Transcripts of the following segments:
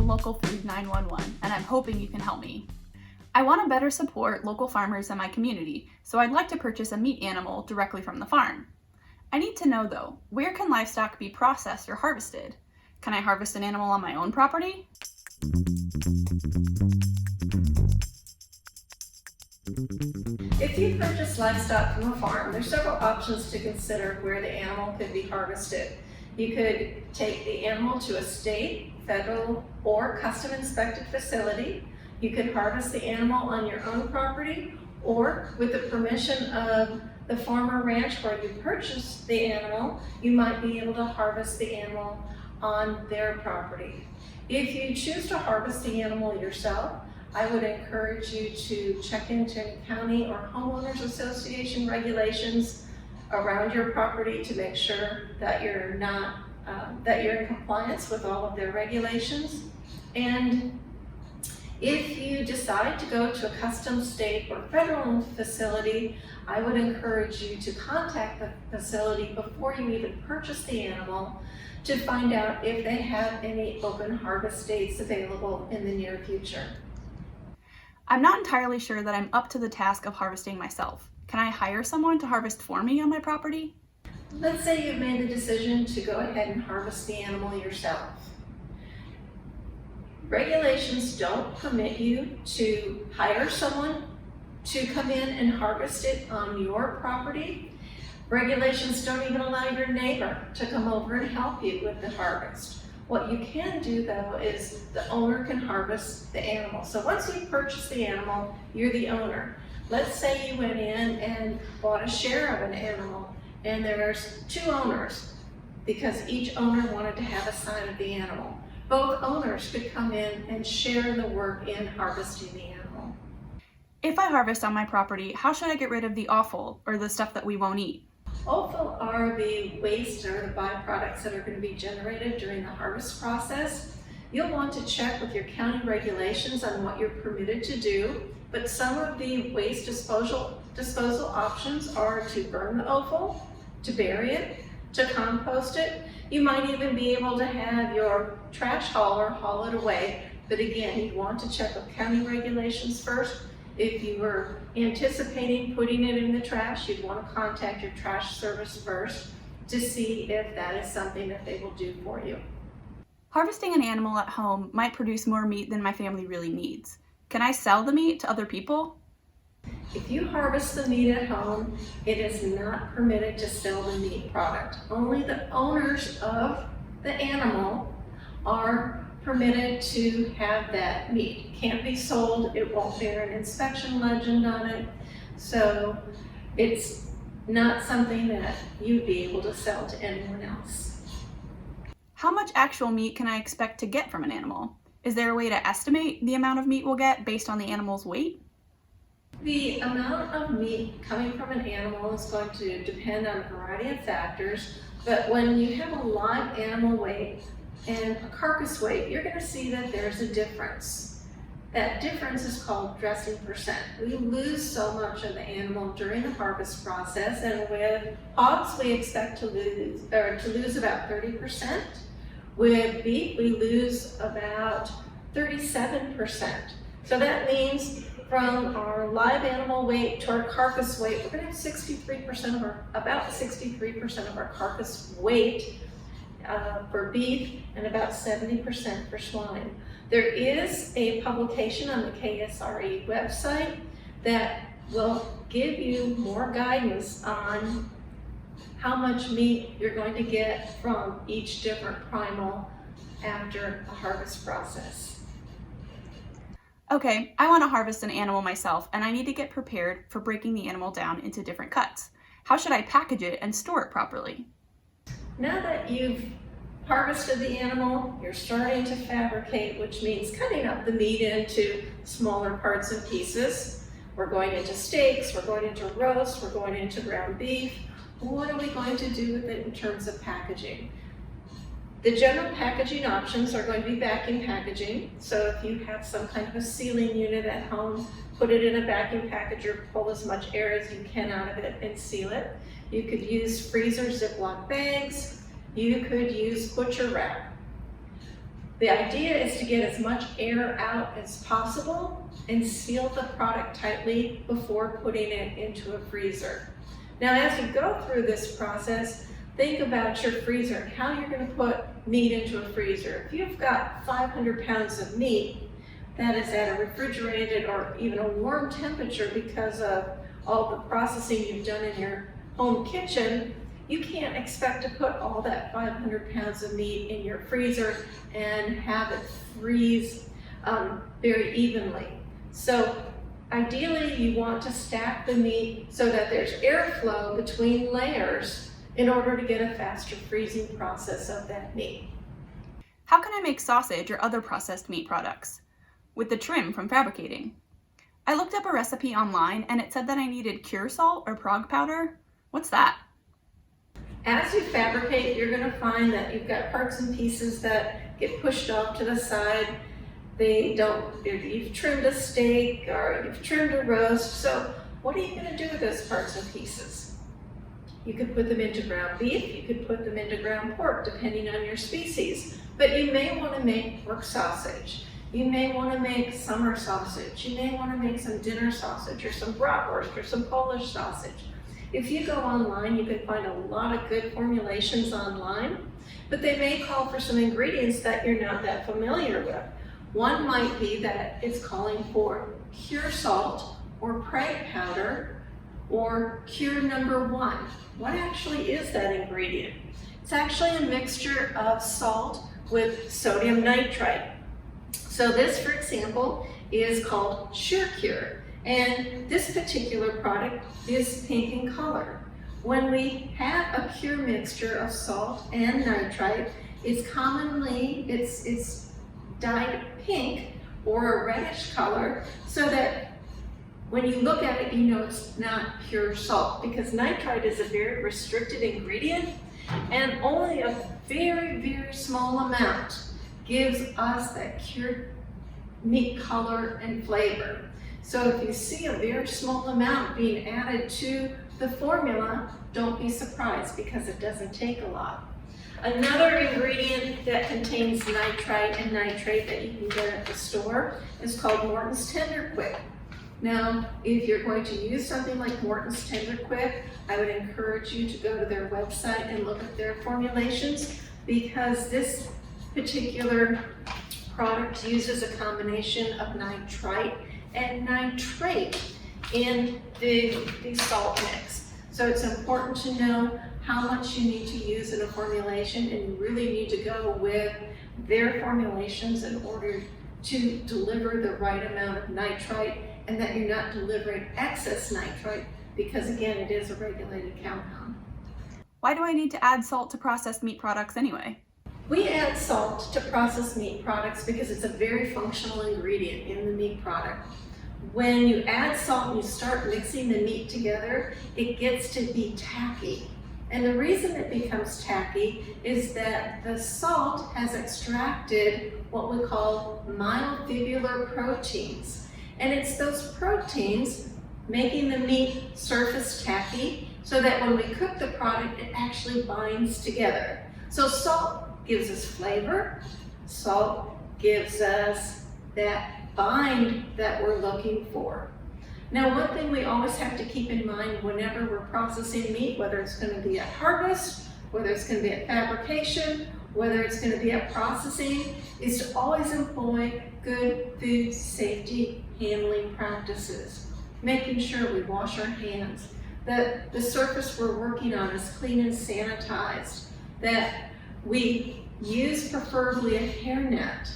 Local Food 911, and I'm hoping you can help me. I want to better support local farmers in my community, so I'd like to purchase a meat animal directly from the farm. I need to know though, where can livestock be processed or harvested? Can I harvest an animal on my own property? If you purchase livestock from a farm, there's several options to consider where the animal could be harvested. You could take the animal to a state, federal, or custom inspected facility. You could harvest the animal on your own property, or with the permission of the farm or ranch where you purchased the animal, you might be able to harvest the animal on their property. If you choose to harvest the animal yourself, I would encourage you to check into any county or homeowners association regulations around your property to make sure that you're in compliance with all of their regulations. And if you decide to go to a custom state or federal facility, I would encourage you to contact the facility before you even purchase the animal to find out if they have any open harvest dates available in the near future. I'm not entirely sure that I'm up to the task of harvesting myself. Can I hire someone to harvest for me on my property? Let's say you've made the decision to go ahead and harvest the animal yourself. Regulations don't permit you to hire someone to come in and harvest it on your property. Regulations don't even allow your neighbor to come over and help you with the harvest. What you can do though is the owner can harvest the animal. So once you purchase the animal, you're the owner. Let's say you went in and bought a share of an animal and there's two owners because each owner wanted to have a side of the animal. Both owners could come in and share the work in harvesting the animal. If I harvest on my property, how should I get rid of the offal or the stuff that we won't eat? Offal are the waste or the byproducts that are going to be generated during the harvest process. You'll want to check with your county regulations on what you're permitted to do, but some of the waste disposal options are to burn the offal, to bury it, to compost it. You might even be able to have your trash hauler haul it away, but again, you'd want to check with county regulations first. If you were anticipating putting it in the trash, you'd want to contact your trash service first to see if that is something that they will do for you. Harvesting an animal at home might produce more meat than my family really needs. Can I sell the meat to other people? If you harvest the meat at home, it is not permitted to sell the meat product. Only the owners of the animal are permitted to have that meat. It can't be sold, it won't bear an inspection legend on it, so it's not something that you'd be able to sell to anyone else. How much actual meat can I expect to get from an animal? Is there a way to estimate the amount of meat we'll get based on the animal's weight? The amount of meat coming from an animal is going to depend on a variety of factors, but when you have a live animal weight and a carcass weight, you're going to see that there's a difference. That difference is called dressing percent. We lose so much of the animal during the harvest process, and with hogs we expect to lose about 30%. With beef we lose about 37%. So that means from our live animal weight to our carcass weight, we're going to have about 63% of our carcass weight for beef and about 70% for swine. There is a publication on the KSRE website that will give you more guidance on how much meat you're going to get from each different primal after a harvest process. Okay, I want to harvest an animal myself and I need to get prepared for breaking the animal down into different cuts. How should I package it and store it properly? Now that you've harvested the animal, you're starting to fabricate, which means cutting up the meat into smaller parts and pieces. We're going into steaks, we're going into roast, we're going into ground beef. What are we going to do with it in terms of packaging? The general packaging options are going to be vacuum packaging. So if you have some kind of a sealing unit at home, put it in a vacuum packager, pull as much air as you can out of it and seal it. You could use freezer Ziploc bags. You could use butcher wrap. The idea is to get as much air out as possible and seal the product tightly before putting it into a freezer. Now, as you go through this process, think about your freezer and how you're going to put meat into a freezer. If you've got 500 pounds of meat that is at a refrigerated or even a warm temperature because of all the processing you've done in your home kitchen, you can't expect to put all that 500 pounds of meat in your freezer and have it freeze very evenly. So ideally, you want to stack the meat so that there's airflow between layers in order to get a faster freezing process of that meat. How can I make sausage or other processed meat products? With the trim from fabricating. I looked up a recipe online and it said that I needed cure salt or prog powder. What's that? As you fabricate, you're going to find that you've got parts and pieces that get pushed off to the side. You've trimmed a steak or you've trimmed a roast. So what are you going to do with those parts and pieces? You could put them into ground beef, you could put them into ground pork, depending on your species. But you may want to make pork sausage. You may want to make summer sausage. You may want to make some dinner sausage or some bratwurst or some Polish sausage. If you go online, you can find a lot of good formulations online, but they may call for some ingredients that you're not that familiar with. One might be that it's calling for cure salt or preg powder or cure number 1. What actually is that ingredient? It's actually a mixture of salt with sodium nitrite. So this, for example, is called SureCure. And this particular product is pink in color. When we have a cure mixture of salt and nitrite, it's dyed pink or a reddish color so that when you look at it, you know it's not pure salt, because nitrite is a very restricted ingredient and only a very, very small amount gives us that cured meat color and flavor. So if you see a very small amount being added to the formula, don't be surprised because it doesn't take a lot. Another ingredient that contains nitrite and nitrate that you can get at the store is called Morton's Tender Quick. Now, if you're going to use something like Morton's Tender Quick, I would encourage you to go to their website and look at their formulations, because this particular product uses a combination of nitrite and nitrate in the salt mix. So it's important to know how much you need to use in a formulation, and you really need to go with their formulations in order to deliver the right amount of nitrite, and that you're not delivering excess nitrite, because again, it is a regulated compound. Why do I need to add salt to processed meat products anyway? We add salt to processed meat products because it's a very functional ingredient in the meat product. When you add salt and you start mixing the meat together, it gets to be tacky. And the reason it becomes tacky is that the salt has extracted what we call myofibular proteins. And it's those proteins making the meat surface tacky so that when we cook the product, it actually binds together. So salt gives us flavor. Salt gives us that bind that we're looking for. Now, one thing we always have to keep in mind whenever we're processing meat, whether it's going to be at harvest, whether it's going to be at fabrication, whether it's going to be at processing, is to always employ good food safety handling practices. Making sure we wash our hands, that the surface we're working on is clean and sanitized, that we use preferably a hairnet,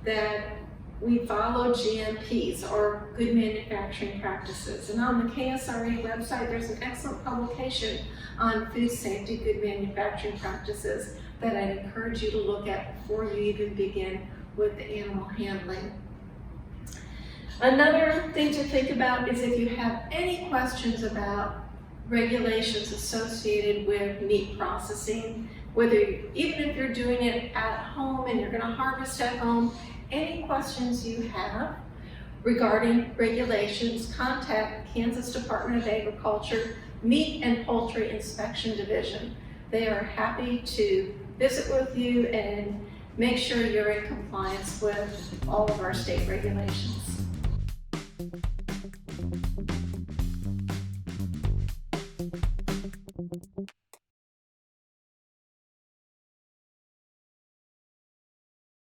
that we follow GMPs or good manufacturing practices. And on the KSRA website, there's an excellent publication on food safety, good manufacturing practices that I'd encourage you to look at before you even begin with the animal handling. Another thing to think about is if you have any questions about regulations associated with meat processing, even if you're doing it at home and you're going to harvest at home, any questions you have regarding regulations, contact Kansas Department of Agriculture Meat and Poultry Inspection Division. They are happy to visit with you and make sure you're in compliance with all of our state regulations.